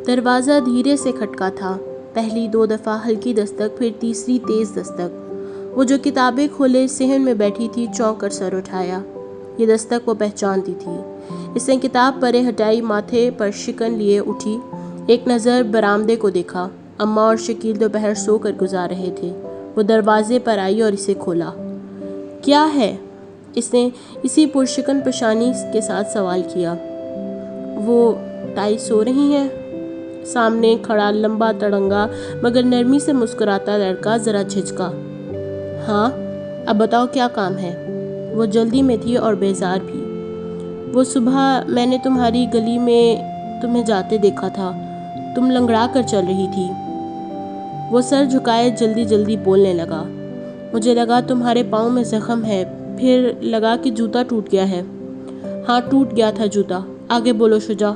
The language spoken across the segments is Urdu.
دروازہ دھیرے سے کھٹکا تھا، پہلی 2 دفعہ ہلکی دستک، پھر تیسری تیز دستک۔ وہ جو کتابیں کھولے صحن میں بیٹھی تھی چونک کر سر اٹھایا۔ یہ دستک وہ پہچانتی تھی۔ اس نے کتاب پرے ہٹائی، ماتھے پر شکن لیے اٹھی، ایک نظر برآمدے کو دیکھا۔ اماں اور شکیل دوپہر سو کر گزار رہے تھے۔ وہ دروازے پر آئی اور اسے کھولا۔ کیا ہے؟ اس نے اسی پرشکن پیشانی کے ساتھ سوال کیا۔ وہ ٹائی سو رہی ہیں؟ سامنے کھڑا لمبا تڑنگا مگر نرمی سے مسکراتا لڑکا ذرا جھجکا۔ ہاں، اب بتاؤ کیا کام ہے؟ وہ جلدی میں تھی اور بیزار بھی۔ وہ صبح میں نے تمہاری گلی میں تمہیں جاتے دیکھا تھا، تم لنگڑا کر چل رہی تھی۔ وہ سر جھکائے جلدی جلدی بولنے لگا۔ مجھے لگا تمہارے پاؤں میں زخم ہے، پھر لگا کہ جوتا ٹوٹ گیا ہے۔ ہاں، ٹوٹ گیا تھا جوتا، آگے بولو شجا۔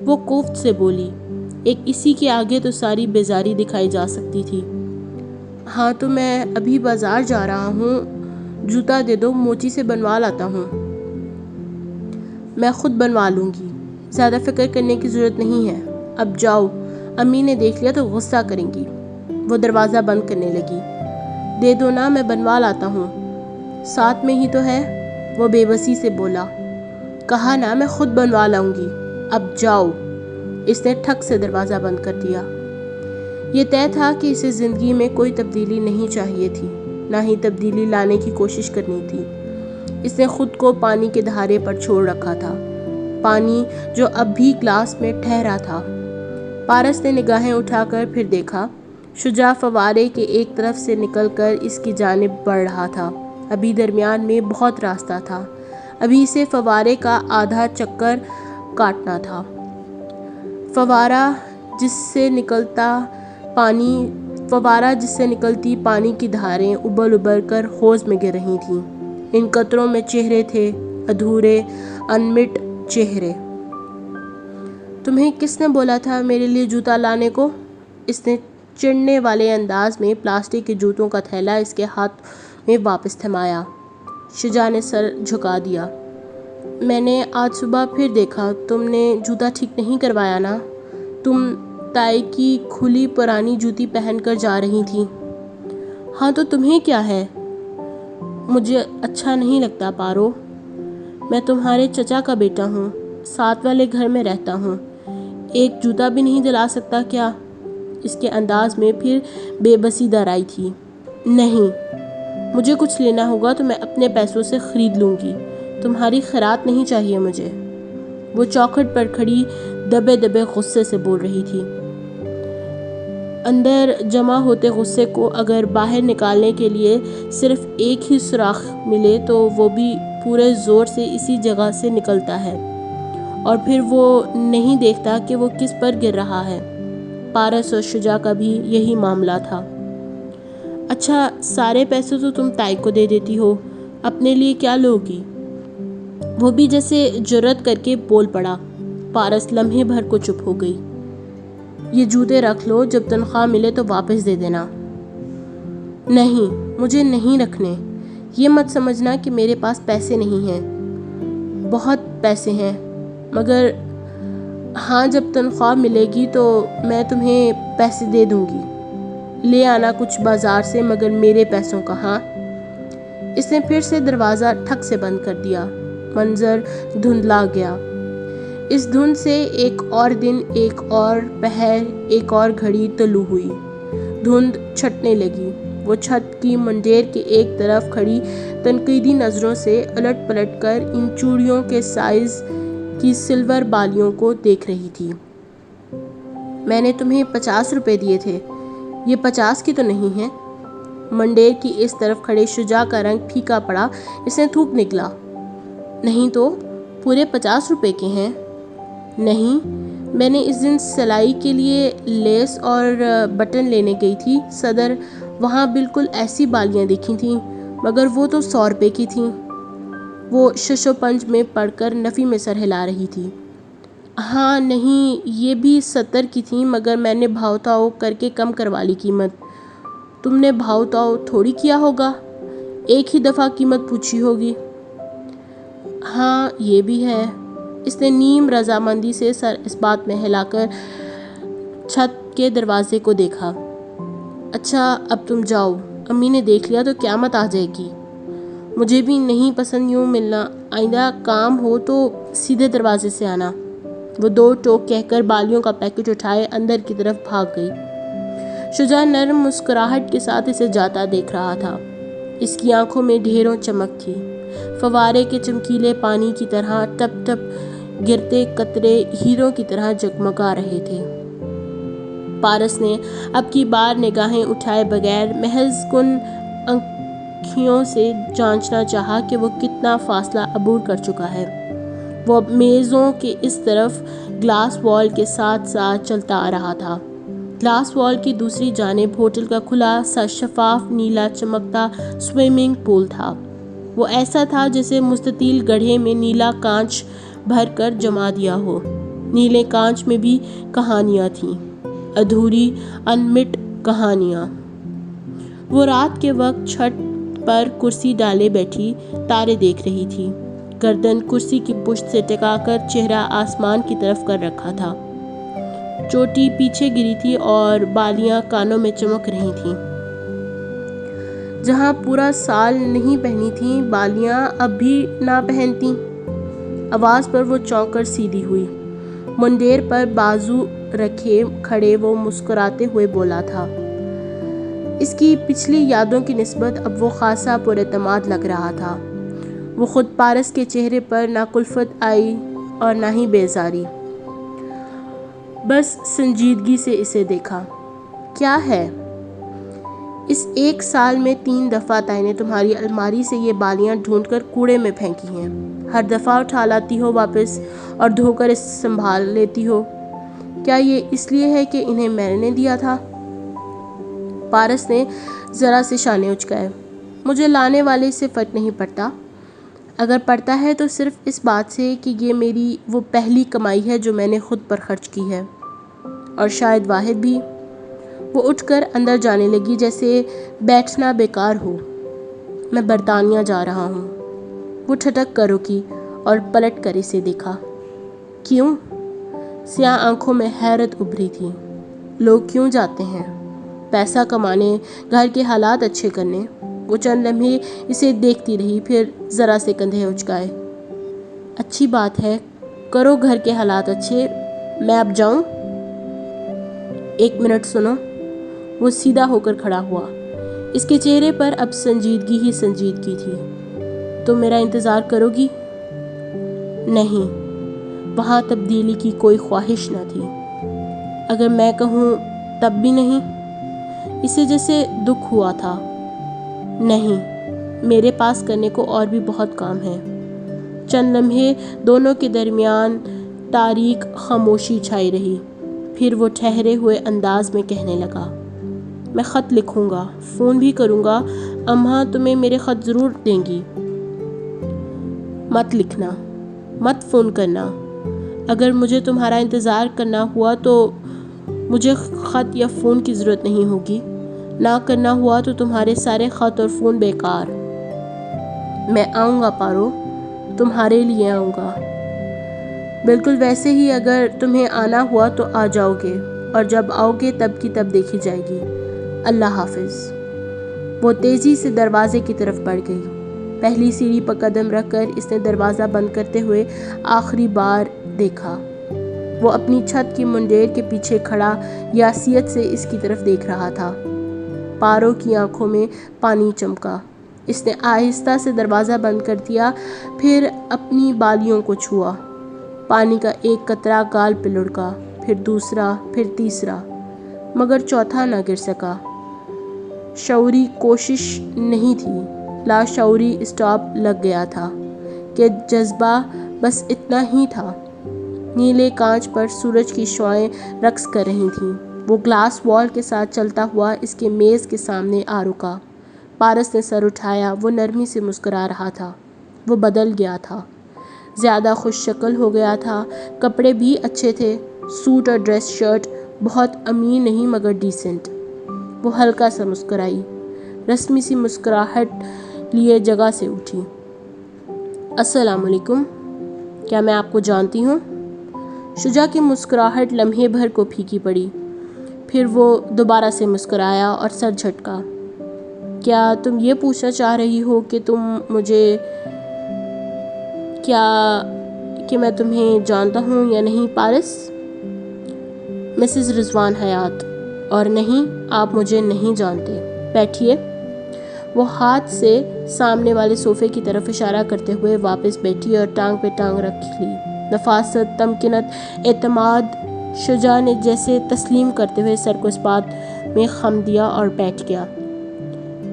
وہ کوفت سے بولی۔ ایک اسی کے آگے تو ساری بیزاری دکھائی جا سکتی تھی۔ ہاں تو میں ابھی بازار جا رہا ہوں، جوتا دے دو، موچی سے بنوا لاتا ہوں۔ میں خود بنوا لوں گی، زیادہ فکر کرنے کی ضرورت نہیں ہے، اب جاؤ، امی نے دیکھ لیا تو غصہ کریں گی۔ وہ دروازہ بند کرنے لگی۔ دے دو نا، میں بنوا لاتا ہوں، ساتھ میں ہی تو ہے، وہ بے بسی سے بولا۔ کہا نا میں خود بنوا لاؤں گی، اب جاؤ۔ اس نے ٹھک سے دروازہ بند کر دیا۔ یہ طے تھا کہ اسے زندگی میں کوئی تبدیلی نہیں چاہیے تھی، نہ ہی تبدیلی لانے کی کوشش کرنی تھی۔ اس نے خود کو پانی کے دھارے پر چھوڑ رکھا تھا، پانی جو اب بھی گلاس میں ٹھہرا تھا۔ پارس نے نگاہیں اٹھا کر پھر دیکھا۔ شجاع فوارے کے ایک طرف سے نکل کر اس کی جانب بڑھ رہا تھا۔ ابھی درمیان میں بہت راستہ تھا، ابھی اسے فوارے کا آدھا چکر کاٹنا تھا۔ فوارہ جس سے نکلتی پانی کی دھاریں ابل ابل کر حوض میں گر رہی تھیں۔ ان قطروں میں چہرے تھے، ادھورے، انمٹ چہرے۔ تمہیں کس نے بولا تھا میرے لیے جوتا لانے کو؟ اس نے چڑھنے والے انداز میں پلاسٹک کے جوتوں کا تھیلا اس کے ہاتھ میں واپس تھمایا۔ شجاع نے سر جھکا دیا۔ میں نے آج صبح پھر دیکھا، تم نے جوتا ٹھیک نہیں کروایا نا؟ تم تائی کی کھلی پرانی جوتی پہن کر جا رہی تھی۔ ہاں تو تمہیں کیا ہے؟ مجھے اچھا نہیں لگتا پارو، میں تمہارے چچا کا بیٹا ہوں، ساتھ والے گھر میں رہتا ہوں، ایک جوتا بھی نہیں دلا سکتا کیا؟ اس کے انداز میں پھر بے بسی در آئی تھی۔ نہیں، مجھے کچھ لینا ہوگا تو میں اپنے پیسوں سے خرید لوں گی، تمہاری خیرات نہیں چاہیے مجھے۔ وہ چوکھٹ پر کھڑی دبے دبے غصے سے بول رہی تھی۔ اندر جمع ہوتے غصے کو اگر باہر نکالنے کے لیے صرف ایک ہی سوراخ ملے تو وہ بھی پورے زور سے اسی جگہ سے نکلتا ہے، اور پھر وہ نہیں دیکھتا کہ وہ کس پر گر رہا ہے۔ پارس اور شجاع کا بھی یہی معاملہ تھا۔ اچھا، سارے پیسے تو تم تائی کو دے دیتی ہو، اپنے لیے کیا لوگی؟ وہ بھی جیسے جرأت کر کے بول پڑا۔ پارس لمحے بھر کو چپ ہو گئی۔ یہ جوتے رکھ لو، جب تنخواہ ملے تو واپس دے دینا۔ نہیں، مجھے نہیں رکھنے۔ یہ مت سمجھنا کہ میرے پاس پیسے نہیں ہیں، بہت پیسے ہیں، مگر ہاں جب تنخواہ ملے گی تو میں تمہیں پیسے دے دوں گی، لے آنا کچھ بازار سے، مگر میرے پیسوں کا، ہاں۔ اس نے پھر سے دروازہ ٹھک سے بند کر دیا۔ منظر دھندلا گیا۔ اس دھند سے ایک اور دن، ایک اور پہر، ایک اور گھڑی طلوع ہوئی۔ دھند چھٹنے لگی۔ وہ چھت کی منڈیر کے ایک طرف کھڑی تنقیدی نظروں سے الٹ پلٹ کر ان چوڑیوں کے سائز کی سلور بالیوں کو دیکھ رہی تھی۔ میں نے تمہیں 50 روپے دیے تھے، یہ 50 کی تو نہیں ہے؟ منڈیر کی اس طرف کھڑے شجاع کا رنگ پھیکا پڑا۔ اس نے تھوک نکلا۔ نہیں تو پورے 50 روپے کے ہیں؟ نہیں، میں نے اس دن سلائی کے لیے لیس اور بٹن لینے گئی تھی صدر، وہاں بالکل ایسی بالیاں دیکھی تھیں، مگر وہ تو 100 روپے کی تھیں۔ وہ شش و پنج میں پڑھ کر نفی میں سر ہلا رہی تھی۔ ہاں نہیں، یہ بھی 70 کی تھیں، مگر میں نے بھاؤ تاؤ کر کے کم کروا لی قیمت۔ تم نے بھاؤ تاؤ تھوڑی کیا ہوگا، ایک ہی دفعہ قیمت پوچھی ہوگی۔ ہاں یہ بھی ہے۔ اس نے نیم رضامندی سے سر اس بات میں ہلا کر چھت کے دروازے کو دیکھا۔ اچھا اب تم جاؤ، امی نے دیکھ لیا تو قیامت آ جائے گی۔ مجھے بھی نہیں پسند یوں ملنا، آئندہ کام ہو تو سیدھے دروازے سے آنا۔ وہ 2 ٹوک کہہ کر بالیوں کا پیکٹ اٹھائے اندر کی طرف بھاگ گئی۔ شجاع نرم مسکراہٹ کے ساتھ اسے جاتا دیکھ رہا تھا۔ اس کی آنکھوں میں ڈھیروں چمک تھی، فوارے کے چمکیلے پانی کی طرح ٹپ ٹپ گرتے قطرے ہیروں کی طرح جگمگا رہے تھے۔ پارس نے اب کی بار نگاہیں اٹھائے بغیر محض کن آنکھیوں سے جانچنا چاہا کہ وہ کتنا فاصلہ عبور کر چکا ہے۔ وہ اب میزوں کے اس طرف گلاس وال کے ساتھ ساتھ چلتا آ رہا تھا۔ گلاس وال کی دوسری جانب ہوٹل کا کھلا سا شفاف نیلا چمکتا سوئمنگ پول تھا۔ وہ ایسا تھا جیسے مستطیل گڑھے میں نیلا کانچ بھر کر جما دیا ہو۔ نیلے کانچ میں بھی کہانیاں تھیں، ادھوری انمٹ کہانیاں۔ وہ رات کے وقت چھت پر کرسی ڈالے بیٹھی تارے دیکھ رہی تھی، گردن کرسی کی پشت سے ٹکا کر چہرہ آسمان کی طرف کر رکھا تھا۔ چوٹی پیچھے گری تھی اور بالیاں کانوں میں چمک رہی تھیں۔ جہاں پورا سال نہیں پہنی تھیں بالیاں اب بھی نہ پہنتی۔ آواز پر وہ چونک کر سیدھی ہوئی۔ منڈیر پر بازو رکھے کھڑے وہ مسکراتے ہوئے بولا تھا۔ اس کی پچھلی یادوں کی نسبت اب وہ خاصا پر اعتماد لگ رہا تھا۔ وہ خود پارس کے چہرے پر نہ کلفت آئی اور نہ ہی بیزاری، بس سنجیدگی سے اسے دیکھا۔ کیا ہے؟ اس 1 سال میں 3 دفعہ تائی نے تمہاری الماری سے یہ بالیاں ڈھونڈ کر کوڑے میں پھینکی ہیں۔ ہر دفعہ اٹھا لاتی ہو واپس اور دھو کر سنبھال لیتی ہو۔ کیا یہ اس لیے ہے کہ انہیں میں نے دیا تھا؟ پارس نے ذرا سے شانے اچکائے۔ مجھے لانے والے سے فرق نہیں پڑتا، اگر پڑتا ہے تو صرف اس بات سے کہ یہ میری وہ پہلی کمائی ہے جو میں نے خود پر خرچ کی ہے، اور شاید واحد بھی۔ وہ اٹھ کر اندر جانے لگی جیسے بیٹھنا بیکار ہو۔ میں برطانیہ جا رہا ہوں۔ وہ ٹھٹک کر رکی اور پلٹ کر اسے دیکھا۔ کیوں؟ سیاہ آنکھوں میں حیرت ابھری تھی۔ لوگ کیوں جاتے ہیں؟ پیسہ کمانے، گھر کے حالات اچھے کرنے۔ وہ چند لمحے اسے دیکھتی رہی، پھر ذرا سے کندھے اچکائے۔ اچھی بات ہے، کرو گھر کے حالات اچھے، میں اب جاؤں؟ 1 منٹ سنو۔ وہ سیدھا ہو کر کھڑا ہوا۔ اس کے چہرے پر اب سنجیدگی ہی سنجیدگی تھی۔ تم میرا انتظار کرو گی؟ نہیں، وہاں تبدیلی کی کوئی خواہش نہ تھی۔ اگر میں کہوں تب بھی نہیں؟ اسے جیسے دکھ ہوا تھا۔ نہیں، میرے پاس کرنے کو اور بھی بہت کام ہے۔ چند لمحے دونوں کے درمیان تاریک خاموشی چھائی رہی، پھر وہ ٹھہرے ہوئے انداز میں کہنے لگا، میں خط لکھوں گا، فون بھی کروں گا، اماں تمہیں میرے خط ضرور دیں گی۔ مت لکھنا، مت فون کرنا۔ اگر مجھے تمہارا انتظار کرنا ہوا تو مجھے خط یا فون کی ضرورت نہیں ہوگی۔ نہ کرنا ہوا تو تمہارے سارے خط اور فون بیکار۔ میں آؤں گا پارو، تمہارے لیے آؤں گا۔ بالکل ویسے ہی اگر تمہیں آنا ہوا تو آ جاؤ گے، اور جب آؤ گے تب کی تب دیکھی جائے گی۔ اللہ حافظ۔ وہ تیزی سے دروازے کی طرف بڑھ گئی۔ پہلی سیڑھی پر قدم رکھ کر اس نے دروازہ بند کرتے ہوئے آخری بار دیکھا۔ وہ اپنی چھت کی منڈیر کے پیچھے کھڑا یاسیت سے اس کی طرف دیکھ رہا تھا۔ پارو کی آنکھوں میں پانی چمکا۔ اس نے آہستہ سے دروازہ بند کر دیا، پھر اپنی بالیوں کو چھوا۔ پانی کا ایک قطرہ گال پہ لڑکا، پھر دوسرا، پھر تیسرا، مگر چوتھا نہ گر سکا۔ شعوری کوشش نہیں تھی، لاشعوری اسٹاپ لگ گیا تھا کہ جذبہ بس اتنا ہی تھا۔ نیلے کانچ پر سورج کی شعاعیں رقص کر رہی تھیں۔ وہ گلاس وال کے ساتھ چلتا ہوا اس کے میز کے سامنے آ رکا۔ پارس نے سر اٹھایا۔ وہ نرمی سے مسکرا رہا تھا۔ وہ بدل گیا تھا، زیادہ خوش شکل ہو گیا تھا۔ کپڑے بھی اچھے تھے، سوٹ اور ڈریس شرٹ، بہت امیر نہیں مگر ڈیسنٹ۔ وہ ہلکا سا مسکرائی، رسمی سی مسکراہٹ لیے جگہ سے اٹھی۔ السلام علیکم، کیا میں آپ کو جانتی ہوں؟ شجاع کی مسکراہٹ لمحے بھر کو پھیکی پڑی۔ پھر وہ دوبارہ سے مسکرایا اور سر جھٹکا۔ کیا تم یہ پوچھنا چاہ رہی ہو کہ میں تمہیں جانتا ہوں یا نہیں پارس؟ مسز رضوان حیات: اور نہیں، آپ مجھے نہیں جانتے۔ بیٹھیے۔ وہ ہاتھ سے سامنے والے صوفے کی طرف اشارہ کرتے ہوئے واپس بیٹھی اور ٹانگ پہ ٹانگ رکھ لی۔ نفاست، تمکنت، اعتماد۔ شجاع نے جیسے تسلیم کرتے ہوئے سر کو اس بات میں خم دیا اور بیٹھ گیا۔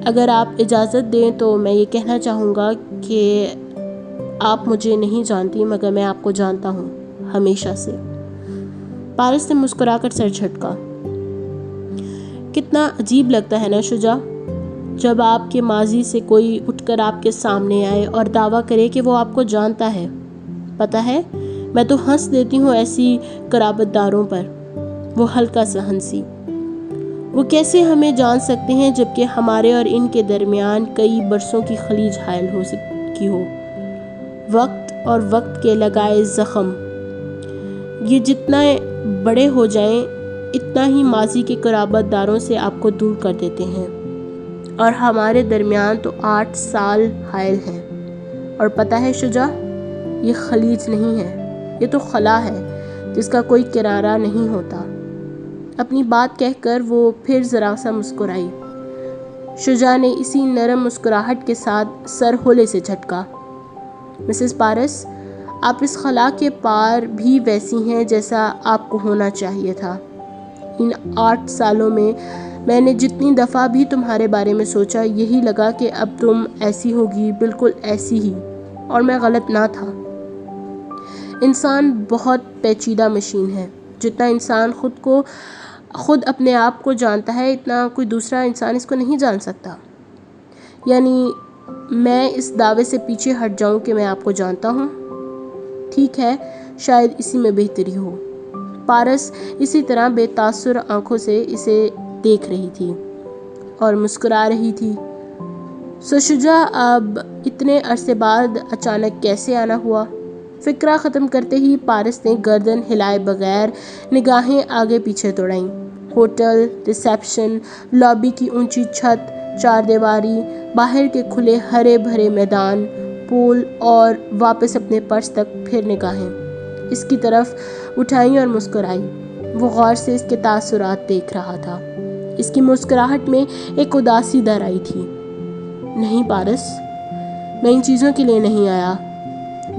اگر آپ اجازت دیں تو میں یہ کہنا چاہوں گا کہ آپ مجھے نہیں جانتی، مگر میں آپ کو جانتا ہوں، ہمیشہ سے۔ پارس نے مسکرا کر سر جھٹکا۔ کتنا عجیب لگتا ہے نا شجاع، جب آپ کے ماضی سے کوئی اٹھ کر آپ کے سامنے آئے اور دعویٰ کرے کہ وہ آپ کو جانتا ہے۔ پتہ ہے، میں تو ہنس دیتی ہوں ایسی قرابت داروں پر۔ وہ ہلکا سا ہنسی۔ وہ کیسے ہمیں جان سکتے ہیں جبکہ ہمارے اور ان کے درمیان کئی برسوں کی خلیج حائل ہو سکی ہو۔ وقت اور وقت کے لگائے زخم، یہ جتنا بڑے ہو جائیں اتنا ہی ماضی کے قرابت داروں سے آپ کو دور کر دیتے ہیں، اور ہمارے درمیان تو 8 سال حائل ہیں۔ اور پتہ ہے شجاع، یہ خلیج نہیں ہے، یہ تو خلا ہے جس کا کوئی کنارہ نہیں ہوتا۔ اپنی بات کہہ کر وہ پھر ذرا سا مسکرائی۔ شجاع نے اسی نرم مسکراہٹ کے ساتھ سر ہولے سے جھٹکا۔ مسز پارس، آپ اس خلا کے پار بھی ویسی ہیں جیسا آپ کو ہونا چاہیے تھا۔ ان 8 سالوں میں نے جتنی دفعہ بھی تمہارے بارے میں سوچا، یہی لگا کہ اب تم ایسی ہوگی، بالکل ایسی ہی، اور میں غلط نہ تھا۔ انسان بہت پیچیدہ مشین ہے۔ جتنا انسان خود اپنے آپ کو جانتا ہے، اتنا کوئی دوسرا انسان اس کو نہیں جان سکتا۔ یعنی میں اس دعوے سے پیچھے ہٹ جاؤں کہ میں آپ کو جانتا ہوں؟ ٹھیک ہے، شاید اسی میں بہتری ہو۔ پارس اسی طرح بے تاثر آنکھوں سے اسے دیکھ رہی تھی اور مسکرا رہی تھی۔ سو شجاع، اب اتنے عرصے بعد اچانک کیسے آنا ہوا؟ فقرہ ختم کرتے ہی پارس نے گردن ہلائے بغیر نگاہیں آگے پیچھے دوڑائیں۔ ہوٹل، ریسیپشن، لابی کی اونچی چھت، 4 دیواری، باہر کے کھلے ہرے بھرے میدان، پول، اور واپس اپنے پرس تک پھر نگاہیں اس کی طرف اٹھائیں اور مسکرائی۔ وہ غور سے اس کے تاثرات دیکھ رہا تھا۔ اس کی مسکراہٹ میں ایک اداسی در آئی تھی۔ نہیں پارس، میں ان چیزوں کے لیے نہیں آیا۔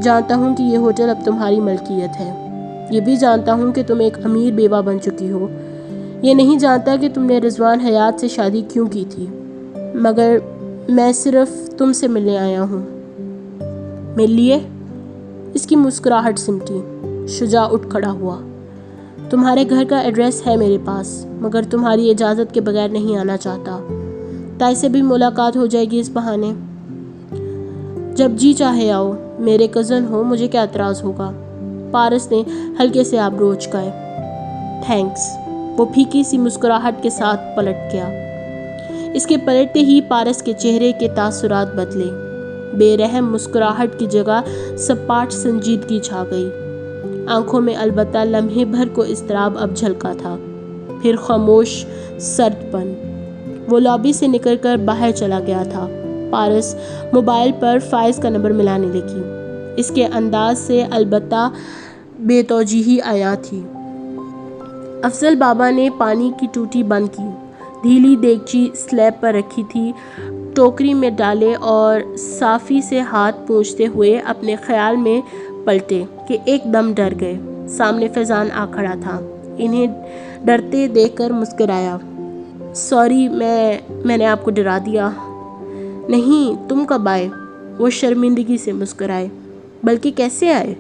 جانتا ہوں کہ یہ ہوٹل اب تمہاری ملکیت ہے۔ یہ بھی جانتا ہوں کہ تم ایک امیر بیوہ بن چکی ہو۔ یہ نہیں جانتا کہ تم نے رضوان حیات سے شادی کیوں کی تھی، مگر میں صرف تم سے ملنے آیا ہوں۔ مل لیے؟ اس کی مسکراہٹ سمٹی۔ شجاع اٹھ کھڑا ہوا۔ تمہارے گھر کا ایڈریس ہے میرے پاس، مگر تمہاری اجازت کے بغیر نہیں آنا چاہتا۔ تائی سے بھی ملاقات ہو جائے گی اس بہانے۔ جب جی چاہے آؤ، میرے کزن ہو، مجھے کیا اعتراض ہوگا؟ پارس نے ہلکے سے آبرو اچکائے۔ تھینکس۔ وہ پھیکی سی مسکراہٹ کے ساتھ پلٹ گیا۔ اس کے پلٹتے ہی پارس کے چہرے کے تاثرات بدلے۔ بے رحم مسکراہٹ کی جگہ سپاٹ سنجیدگی چھا گئی۔ آنکھوں میں البتہ لمحے بھر کو اضطراب اب جھلکا تھا، پھر خاموش سرد پن۔ وہ لابی سے نکل کر باہر چلا گیا تھا۔ پارس موبائل پر فائز کا نمبر ملانے لگی۔ اس کے انداز سے البتہ بے توجیہی عیاں تھی۔ افضل بابا نے پانی کی ٹوٹی بند کی، ڈھیلی دیگچی سلیب پر رکھی تھی، ٹوکری میں ڈالے اور صافی سے ہاتھ پونچھتے ہوئے اپنے خیال میں پلٹے کہ ایک دم ڈر گئے۔ سامنے فیضان آ کھڑا تھا۔ انہیں ڈرتے دیکھ کر مسکرایا۔ سوری، میں نے آپ کو ڈرا دیا۔ نہیں، تم کب آئے؟ وہ شرمندگی سے مسکرائے۔ بلکہ کیسے آئے؟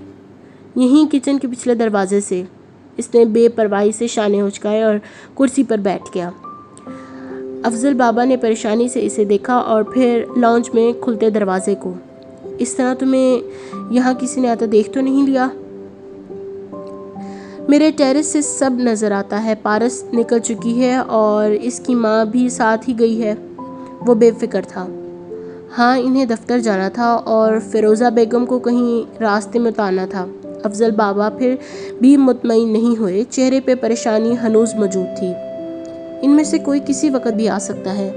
یہیں کچن کے پچھلے دروازے سے۔ اس نے بے پرواہی سے شانے اچکائے اور کرسی پر بیٹھ گیا۔ افضل بابا نے پریشانی سے اسے دیکھا اور پھر لاؤنج میں کھلتے دروازے کو۔ اس طرح تمہیں یہاں کسی نے آتا دیکھ تو نہیں لیا؟ میرے ٹیرس سے سب نظر آتا ہے۔ پارس نکل چکی ہے اور اس کی ماں بھی ساتھ ہی گئی ہے۔ وہ بے فکر تھا۔ ہاں، انہیں دفتر جانا تھا اور فیروزہ بیگم کو کہیں راستے میں اتارنا تھا۔ افضل بابا پھر بھی مطمئن نہیں ہوئے۔ چہرے پہ پریشانی ہنوز موجود تھی۔ ان میں سے کوئی کسی وقت بھی آ سکتا ہے۔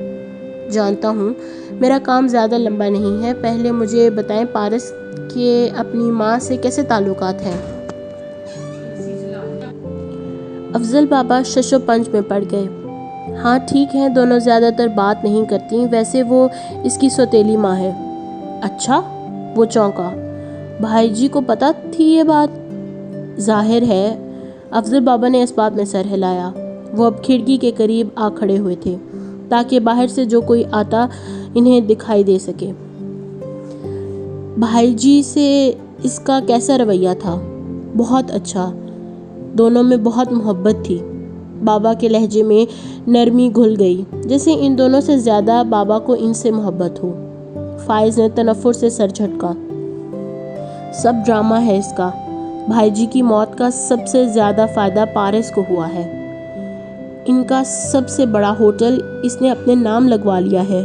جانتا ہوں، میرا کام زیادہ لمبا نہیں ہے۔ پہلے مجھے بتائیں پارس کے اپنی ماں سے کیسے تعلقات ہیں؟ افضل بابا شش و پنج میں پڑ گئے۔ ہاں ٹھیک ہے، دونوں زیادہ تر بات نہیں کرتی، ویسے وہ اس کی سوتیلی ماں ہے۔ اچھا؟ وہ چونکا۔ بھائی جی کو پتہ تھی یہ بات؟ ظاہر ہے۔ افضل بابا نے اس بات میں سر ہلایا۔ وہ اب کھڑکی کے قریب آ کھڑے ہوئے تھے تاکہ باہر سے جو کوئی آتا انہیں دکھائی دے سکے۔ بھائی جی سے اس کا کیسا رویہ تھا؟ بہت اچھا، دونوں میں بہت محبت تھی۔ بابا کے لہجے میں نرمی گھل گئی، جیسے ان دونوں سے زیادہ بابا کو ان سے محبت ہو۔ فائز نے تنفر سے سر جھٹکا۔ سب ڈرامہ ہے اس کا۔ بھائی جی کی موت کا سب سے زیادہ فائدہ پارس کو ہوا ہے۔ ان کا سب سے بڑا ہوٹل اس نے اپنے نام لگوا لیا ہے،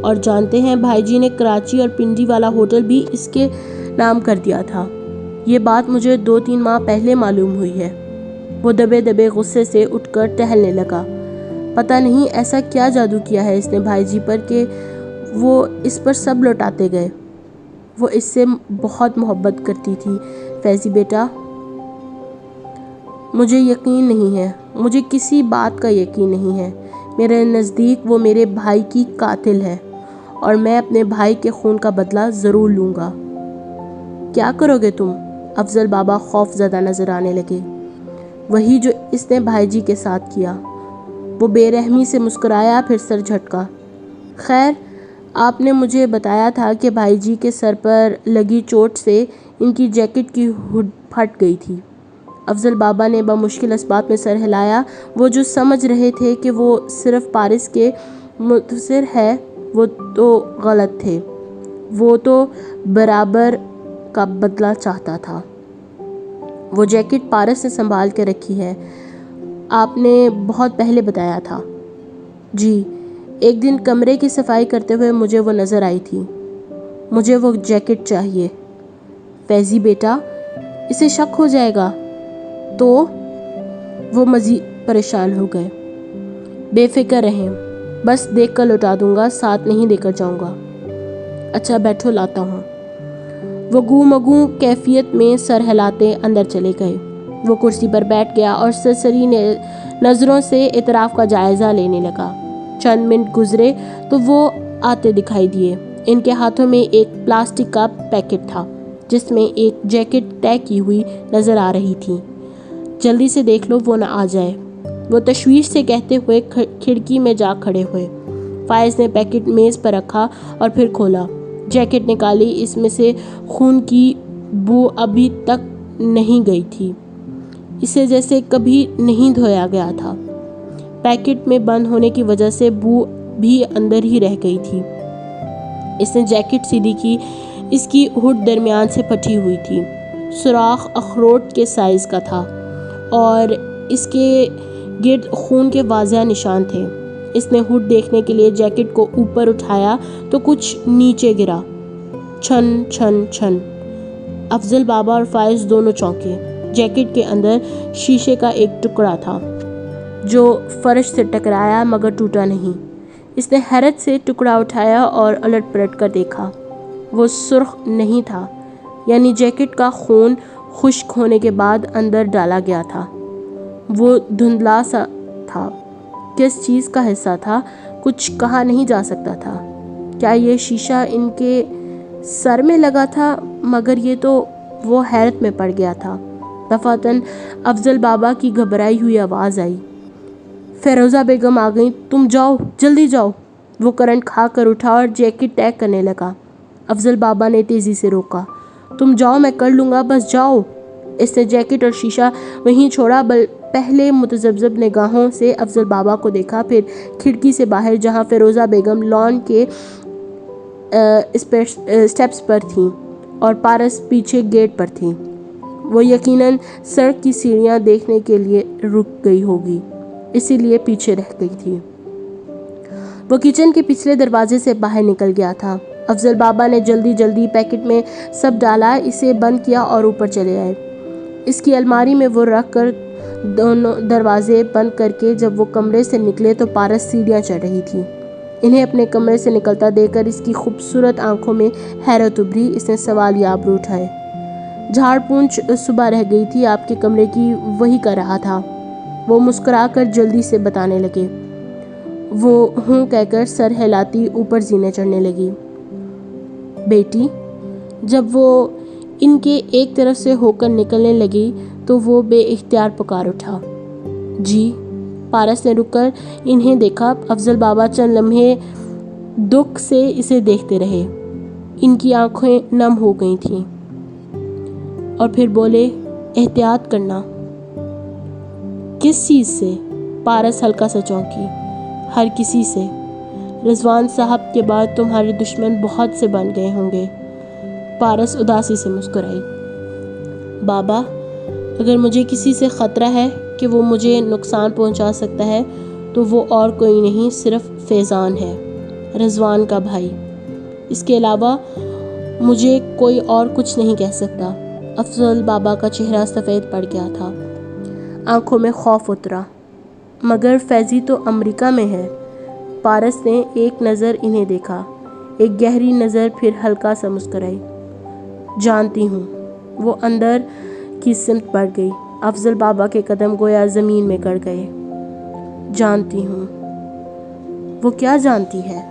اور جانتے ہیں بھائی جی نے کراچی اور پنڈی والا ہوٹل بھی اس کے نام کر دیا تھا۔ یہ بات مجھے 2-3 ماہ پہلے معلوم ہوئی ہے۔ وہ دبے دبے غصے سے اٹھ کر ٹہلنے لگا۔ پتہ نہیں ایسا کیا جادو کیا ہے اس نے بھائی جی پر کہ وہ اس پر سب لوٹاتے گئے۔ وہ اس سے بہت محبت کرتی تھی فیضی بیٹا۔ مجھے یقین نہیں ہے، مجھے کسی بات کا یقین نہیں ہے۔ میرے نزدیک وہ میرے بھائی کی قاتل ہے، اور میں اپنے بھائی کے خون کا بدلہ ضرور لوں گا۔ کیا کرو گے تم؟ افضل بابا خوف زدہ نظر آنے لگے۔ وہی جو اس نے بھائی جی کے ساتھ کیا۔ وہ بے رحمی سے مسکرایا، پھر سر جھٹکا۔ خیر، آپ نے مجھے بتایا تھا کہ بھائی جی کے سر پر لگی چوٹ سے ان کی جیکٹ کی ہڈ پھٹ گئی تھی۔ افضل بابا نے بمشکل اس بات میں سر ہلایا۔ وہ جو سمجھ رہے تھے کہ وہ صرف پارس کے متاثر ہے، وہ تو غلط تھے۔ وہ تو برابر کا بدلہ چاہتا تھا۔ وہ جیکٹ پارس نے سنبھال کے رکھی ہے، آپ نے بہت پہلے بتایا تھا۔ جی، ایک دن کمرے کی صفائی کرتے ہوئے مجھے وہ نظر آئی تھی۔ مجھے وہ جیکٹ چاہیے۔ فیضی بیٹا، اسے شک ہو جائے گا تو؟ وہ مزید پریشان ہو گئے۔ بے فکر رہیں، بس دیکھ کر لوٹا دوں گا، ساتھ نہیں لے کر جاؤں گا۔ اچھا بیٹھو، لاتا ہوں۔ وہ گو مگو کیفیت میں سر ہلاتے اندر چلے گئے۔ وہ کرسی پر بیٹھ گیا اور سرسری نظروں سے اطراف کا جائزہ لینے لگا۔ چند منٹ گزرے تو وہ آتے دکھائی دیے۔ ان کے ہاتھوں میں ایک پلاسٹک کا پیکٹ تھا جس میں ایک جیکٹ طے کی ہوئی نظر آ رہی تھی۔ جلدی سے دیکھ لو وہ نہ آ جائے، وہ تشویش سے کہتے ہوئے کھڑکی میں جا کھڑے ہوئے۔ فائز نے پیکٹ میز پر رکھا اور پھر کھولا۔ جیکٹ نکالی، اس میں سے خون کی بو ابھی تک نہیں گئی تھی، اسے جیسے کبھی نہیں دھویا گیا تھا۔ پیکٹ میں بند ہونے کی وجہ سے بو بھی اندر ہی رہ گئی تھی۔ اس نے جیکٹ سیدھی کی، اس کی ہڈ درمیان سے پھٹی ہوئی تھی، سوراخ اخروٹ کے سائز کا تھا اور اس کے گرد خون کے واضح نشان تھے۔ اس نے ہڈ دیکھنے کے لیے جیکٹ کو اوپر اٹھایا تو کچھ نیچے گرا۔ چھن چھن چھن۔ افضل بابا اور فائز دونوں چونکے۔ جیکٹ کے اندر شیشے کا ایک ٹکڑا تھا جو فرش سے ٹکرایا مگر ٹوٹا نہیں۔ اس نے حیرت سے ٹکڑا اٹھایا اور الٹ پلٹ کر دیکھا۔ وہ سرخ نہیں تھا، یعنی جیکٹ کا خون خشک ہونے کے بعد اندر ڈالا گیا تھا۔ وہ دھندلا سا تھا۔ کس چیز کا حصہ تھا کچھ کہا نہیں جا سکتا تھا۔ کیا یہ شیشہ ان کے سر میں لگا تھا؟ مگر یہ تو وہ حیرت میں پڑ گیا تھا۔ دفعتاً افضل بابا کی گھبرائی ہوئی آواز آئی، فیروزہ بیگم آ گئیں، تم جاؤ، جلدی جاؤ۔ وہ کرنٹ کھا کر اٹھا اور جیکٹ طے کرنے لگا۔ افضل بابا نے تیزی سے روکا، تم جاؤ، میں کر لوں گا، بس جاؤ۔ اس نے جیکٹ اور شیشہ وہیں چھوڑا، پہلے متذبذب نگاہوں سے افضل بابا کو دیکھا، پھر کھڑکی سے باہر جہاں فیروزہ بیگم لان کے اسٹیپس پر تھیں اور پارس پیچھے گیٹ پر تھی۔ وہ یقیناً سڑک کی سیڑھیاں دیکھنے کے لیے رک گئی ہوگی، اسی لیے پیچھے رہ گئی تھی۔ وہ کچن کے پچھلے دروازے سے باہر نکل گیا تھا۔ افضل بابا نے جلدی جلدی پیکٹ میں سب ڈالا، اسے بند کیا اور اوپر چلے آئے۔ اس کی الماری میں وہ رکھ کر دونوں دروازے بند کر کے جب وہ کمرے سے نکلے تو پارس سیڑھیاں چڑھ رہی تھی۔ انہیں اپنے کمرے سے نکلتا دیکھ کر اس کی خوبصورت آنکھوں میں حیرت ابھری۔ اس نے سوال یا ابرو اٹھائے۔ جھاڑ پونچھ صبح رہ گئی تھی، آپ کے کمرے کی وہی کر رہا تھا۔ وہ مسکرا کر جلدی سے بتانے لگے۔ وہ ہوں کہہ کر سر ہلاتی اوپر زینے چڑھنے لگی۔ بیٹی، جب وہ ان کے ایک طرف سے ہو کر نکلنے لگی تو وہ بے اختیار پکار اٹھا۔ جی؟ پارس نے رک کر انہیں دیکھا۔ افضل بابا چند لمحے دکھ سے اسے دیکھتے رہے۔ ان کی آنکھیں نم ہو گئی تھیں اور پھر بولے، احتیاط کرنا۔ کس چیز سے؟ پارس ہلکا سا چونکی۔ ہر کسی سے۔ رضوان صاحب کے بعد تمہارے دشمن بہت سے بن گئے ہوں گے۔ پارس اداسی سے مسکرائی۔ بابا، اگر مجھے کسی سے خطرہ ہے کہ وہ مجھے نقصان پہنچا سکتا ہے تو وہ اور کوئی نہیں، صرف فیضان ہے، رضوان کا بھائی۔ اس کے علاوہ مجھے کوئی اور کچھ نہیں کہہ سکتا۔ افضل بابا کا چہرہ سفید پڑ گیا تھا، آنکھوں میں خوف اترا۔ مگر فیضی تو امریکہ میں ہے۔ پارس نے ایک نظر انہیں دیکھا، ایک گہری نظر، پھر ہلکا سا مسکرائی۔ جانتی ہوں۔ وہ اندر کی سمت بڑھ گئی۔ افضل بابا کے قدم گویا زمین میں گڑ گئے۔ جانتی ہوں۔ وہ کیا جانتی ہے؟